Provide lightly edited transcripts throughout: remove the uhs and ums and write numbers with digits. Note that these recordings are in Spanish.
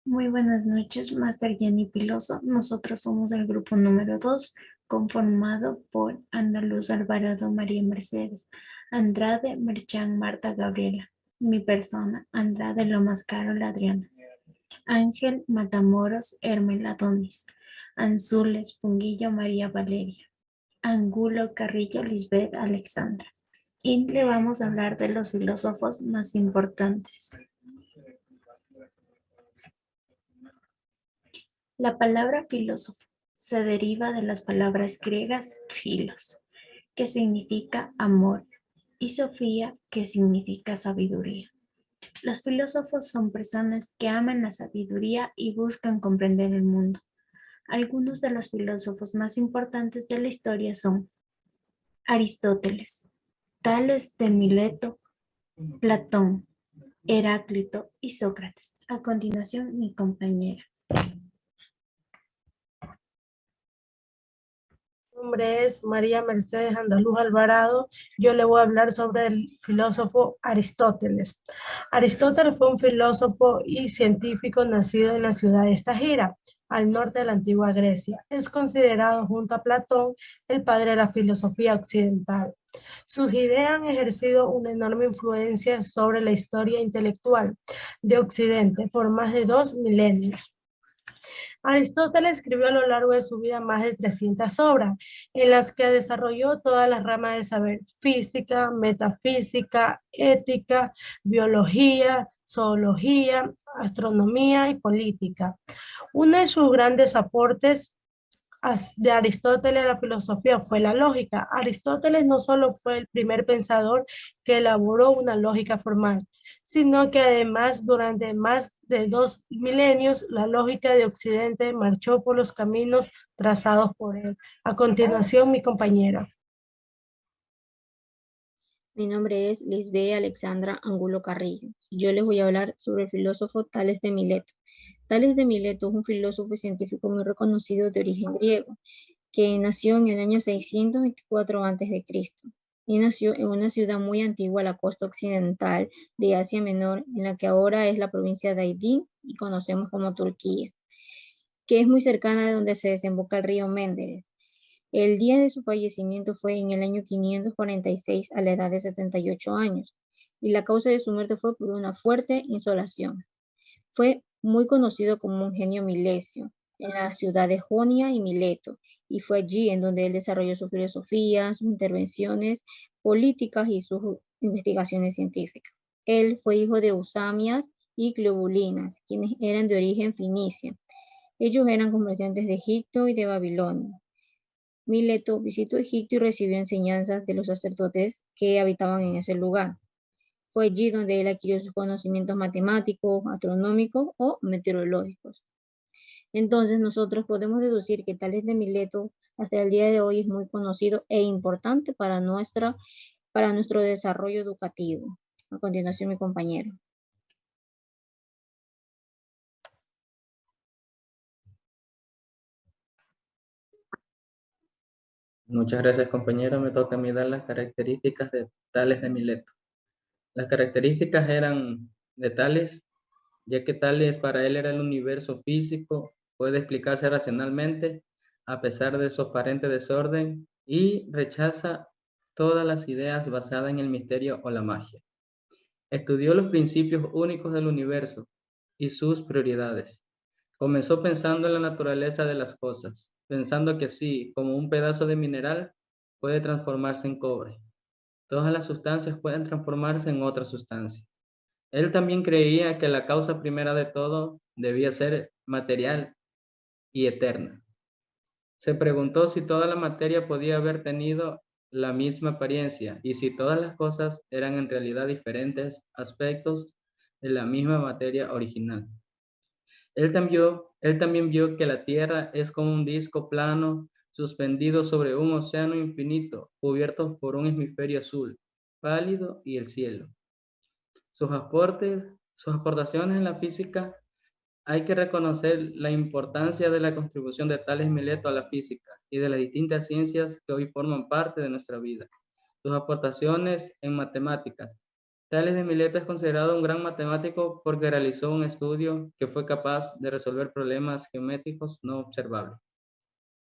Muy buenas noches, Master Jenny Piloso. Nosotros somos el grupo número 2, conformado por Andaluz Alvarado María Mercedes, Andrade Merchán Marta Gabriela, mi persona, Andrade Lomas Carol Adriana, Ángel Matamoros Hermel Adonis, Anzules Punguillo María Valeria, Angulo Carrillo Lisbeth Alexandra. Y le vamos a hablar de los filósofos más importantes. La palabra filósofo se deriva de las palabras griegas filos, que significa amor, y sofía, que significa sabiduría. Los filósofos son personas que aman la sabiduría y buscan comprender el mundo. Algunos de los filósofos más importantes de la historia son Aristóteles, Tales de Mileto, Platón, Heráclito y Sócrates. A continuación, mi compañera. Mi nombre es María Mercedes Andaluz Alvarado. Yo le voy a hablar sobre el filósofo Aristóteles. Aristóteles fue un filósofo y científico nacido en la ciudad de Estagira, al norte de la antigua Grecia. Es considerado junto a Platón el padre de la filosofía occidental. Sus ideas han ejercido una enorme influencia sobre la historia intelectual de Occidente por más de 2 milenios. Aristóteles escribió a lo largo de su vida más de 300 obras, en las que desarrolló todas las ramas del saber: física, metafísica, ética, biología, zoología, astronomía y política. Uno de sus grandes aportes de Aristóteles a la filosofía fue la lógica. Aristóteles no solo fue el primer pensador que elaboró una lógica formal, sino que además durante más de 2 milenios la lógica de Occidente marchó por los caminos trazados por él. A continuación, mi compañera. Mi nombre es Lisbeth Alexandra Angulo Carrillo. Yo les voy a hablar sobre el filósofo Tales de Mileto. Tales de Mileto es un filósofo y científico muy reconocido de origen griego, que nació en el año 624 a.C. y nació en una ciudad muy antigua a la costa occidental de Asia Menor, en la que ahora es la provincia de Aydin y conocemos como Turquía, que es muy cercana de donde se desemboca el río Ménderes. El día de su fallecimiento fue en el año 546 a la edad de 78 años, y la causa de su muerte fue por una fuerte insolación. Fue muy conocido como un genio milesio en la ciudad de Jonia y Mileto, y fue allí en donde él desarrolló su filosofía, sus intervenciones políticas y sus investigaciones científicas. Él fue hijo de Usamias y Cleobulinas, quienes eran de origen fenicia. Ellos eran comerciantes de Egipto y de Babilonia. Mileto visitó Egipto y recibió enseñanzas de los sacerdotes que habitaban en ese lugar. Fue allí donde él adquirió sus conocimientos matemáticos, astronómicos o meteorológicos. Entonces nosotros podemos deducir que Tales de Mileto hasta el día de hoy es muy conocido e importante para nuestro desarrollo educativo. A continuación, mi compañero. Muchas gracias, compañero. Me toca a mí dar las características de Tales de Mileto. Las características eran de Tales, ya que Tales para él era el universo físico, puede explicarse racionalmente a pesar de su aparente desorden y rechaza todas las ideas basadas en el misterio o la magia. Estudió los principios únicos del universo y sus prioridades. Comenzó pensando en la naturaleza de las cosas, pensando que así como un pedazo de mineral puede transformarse en cobre, todas las sustancias pueden transformarse en otras sustancias. Él también creía que la causa primera de todo debía ser material y eterna. Se preguntó si toda la materia podía haber tenido la misma apariencia y si todas las cosas eran en realidad diferentes aspectos de la misma materia original. Él también vio que la Tierra es como un disco plano suspendido sobre un océano infinito, cubierto por un hemisferio azul, pálido y el cielo. Sus aportaciones en la física, hay que reconocer la importancia de la contribución de Tales Mileto a la física y de las distintas ciencias que hoy forman parte de nuestra vida. Sus aportaciones en matemáticas Tales de Mileto es considerado un gran matemático porque realizó un estudio que fue capaz de resolver problemas geométricos no observables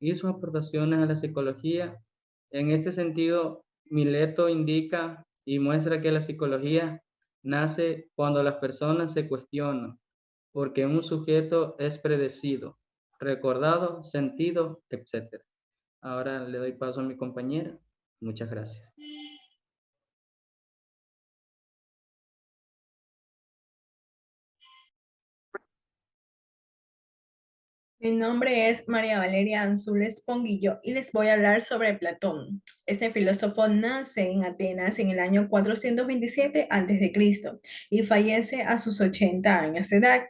y sus aportaciones a la psicología. En este sentido, Mileto indica y muestra que la psicología nace cuando las personas se cuestionan, porque un sujeto es predecido, recordado, sentido, etc. Ahora le doy paso a mi compañera. Muchas gracias. Mi nombre es María Valeria Anzules Ponguillo y les voy a hablar sobre Platón. Este filósofo nace en Atenas en el año 427 a.C. y fallece a sus 80 años de edad.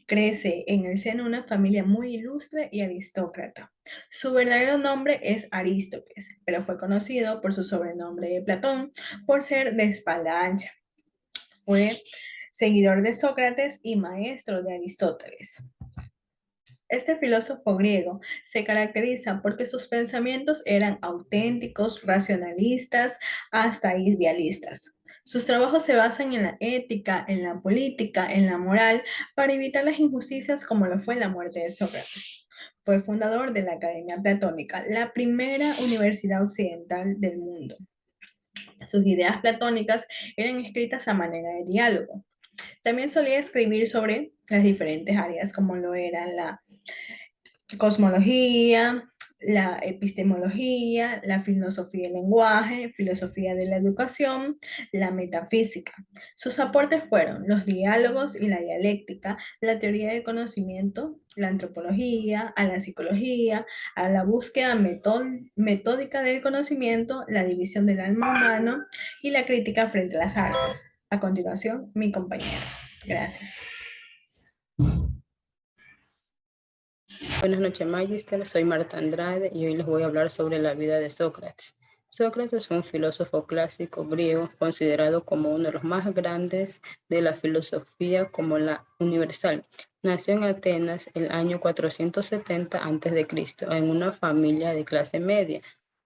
Crece en el seno de una familia muy ilustre y aristócrata. Su verdadero nombre es Arístocles, pero fue conocido por su sobrenombre de Platón por ser de espalda ancha. Fue seguidor de Sócrates y maestro de Aristóteles. Este filósofo griego se caracteriza porque sus pensamientos eran auténticos, racionalistas, hasta idealistas. Sus trabajos se basan en la ética, en la política, en la moral, para evitar las injusticias como lo fue la muerte de Sócrates. Fue fundador de la Academia Platónica, la primera universidad occidental del mundo. Sus ideas platónicas eran escritas a manera de diálogo. También solía escribir sobre las diferentes áreas como lo eran la cosmología, la epistemología, la filosofía del lenguaje, filosofía de la educación, la metafísica. Sus aportes fueron los diálogos y la dialéctica, la teoría del conocimiento, la antropología, a la psicología, a la búsqueda metódica del conocimiento, la división del alma humano y la crítica frente a las artes. A continuación, mi compañera. Gracias. Buenas noches, Magister. Soy Marta Andrade y hoy les voy a hablar sobre la vida de Sócrates. Sócrates fue un filósofo clásico griego considerado como uno de los más grandes de la filosofía como la universal. Nació en Atenas el año 470 a.C. en una familia de clase media.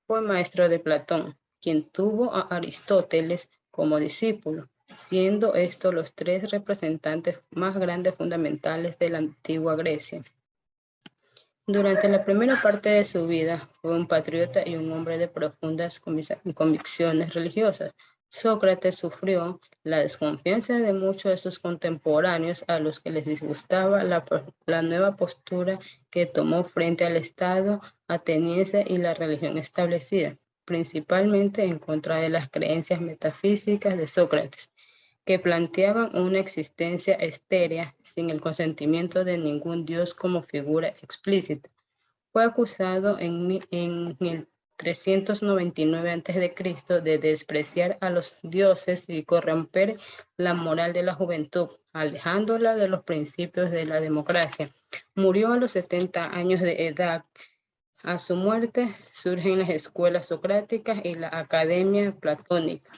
Fue maestro de Platón, quien tuvo a Aristóteles como discípulo, siendo estos los tres representantes más grandes fundamentales de la antigua Grecia. Durante la primera parte de su vida, fue un patriota y un hombre de profundas convicciones religiosas. Sócrates sufrió la desconfianza de muchos de sus contemporáneos a los que les disgustaba la nueva postura que tomó frente al Estado ateniense y la religión establecida, principalmente en contra de las creencias metafísicas de Sócrates, que planteaban una existencia estérea sin el consentimiento de ningún dios como figura explícita. Fue acusado en el 399 a.C. de despreciar a los dioses y corromper la moral de la juventud, alejándola de los principios de la democracia. Murió a los 70 años de edad. A su muerte surgen las escuelas socráticas y la Academia Platónica.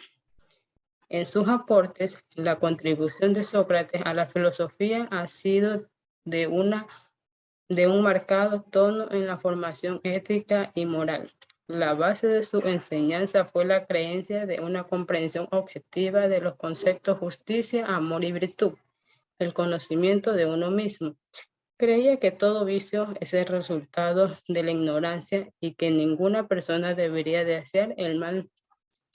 En sus aportes, la contribución de Sócrates a la filosofía ha sido de un marcado tono en la formación ética y moral. La base de su enseñanza fue la creencia de una comprensión objetiva de los conceptos justicia, amor y virtud, el conocimiento de uno mismo. Creía que todo vicio es el resultado de la ignorancia y que ninguna persona debería desear el mal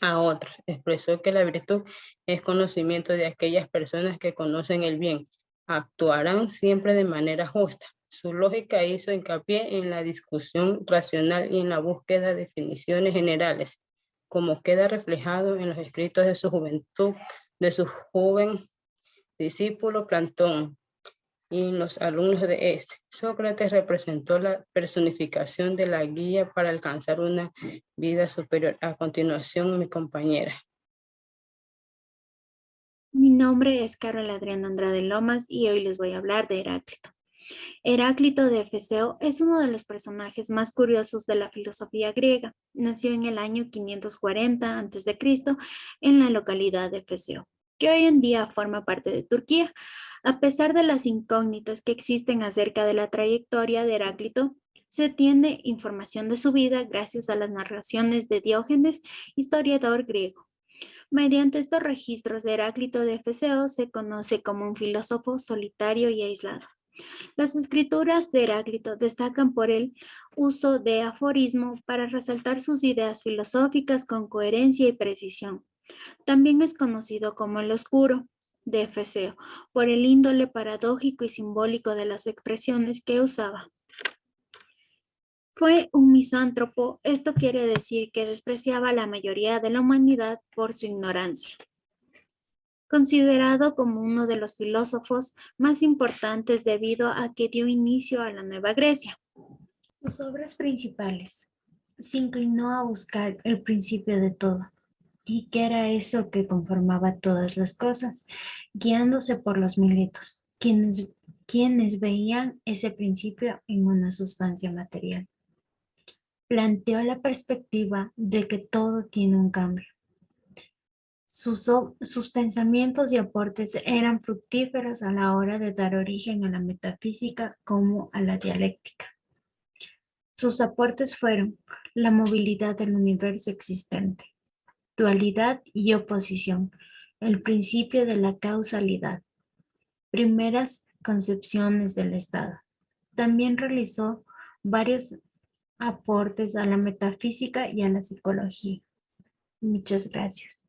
a otros. Expresó que la virtud es conocimiento de aquellas personas que conocen el bien, actuarán siempre de manera justa. Su lógica hizo hincapié en la discusión racional y en la búsqueda de definiciones generales, como queda reflejado en los escritos de su juventud, de su joven discípulo Platón y en los alumnos de este. Sócrates representó la personificación de la guía para alcanzar una vida superior. A continuación, mi compañera. Mi nombre es Carol Adriana Andrade Lomas y hoy les voy a hablar de Heráclito. Heráclito de Efeseo es uno de los personajes más curiosos de la filosofía griega. Nació en el año 540 a.C. en la localidad de Efeseo, que hoy en día forma parte de Turquía. A pesar de las incógnitas que existen acerca de la trayectoria de Heráclito, se tiene información de su vida gracias a las narraciones de Diógenes, historiador griego. Mediante estos registros de Heráclito de Efeseo se conoce como un filósofo solitario y aislado. Las escrituras de Heráclito destacan por el uso de aforismo para resaltar sus ideas filosóficas con coherencia y precisión. También es conocido como el oscuro de Efeseo por el índole paradójico y simbólico de las expresiones que usaba. Fue un misántropo, esto quiere decir que despreciaba a la mayoría de la humanidad por su ignorancia. Considerado como uno de los filósofos más importantes debido a que dio inicio a la Nueva Grecia. Sus obras principales se inclinó a buscar el principio de todo, y que era eso que conformaba todas las cosas, guiándose por los Miletos, quienes veían ese principio en una sustancia material. Planteó la perspectiva de que todo tiene un cambio. Sus pensamientos y aportes eran fructíferos a la hora de dar origen a la metafísica como a la dialéctica. Sus aportes fueron la movilidad del universo existente, dualidad y oposición, el principio de la causalidad, primeras concepciones del Estado. También realizó varios aportes a la metafísica y a la psicología. Muchas gracias.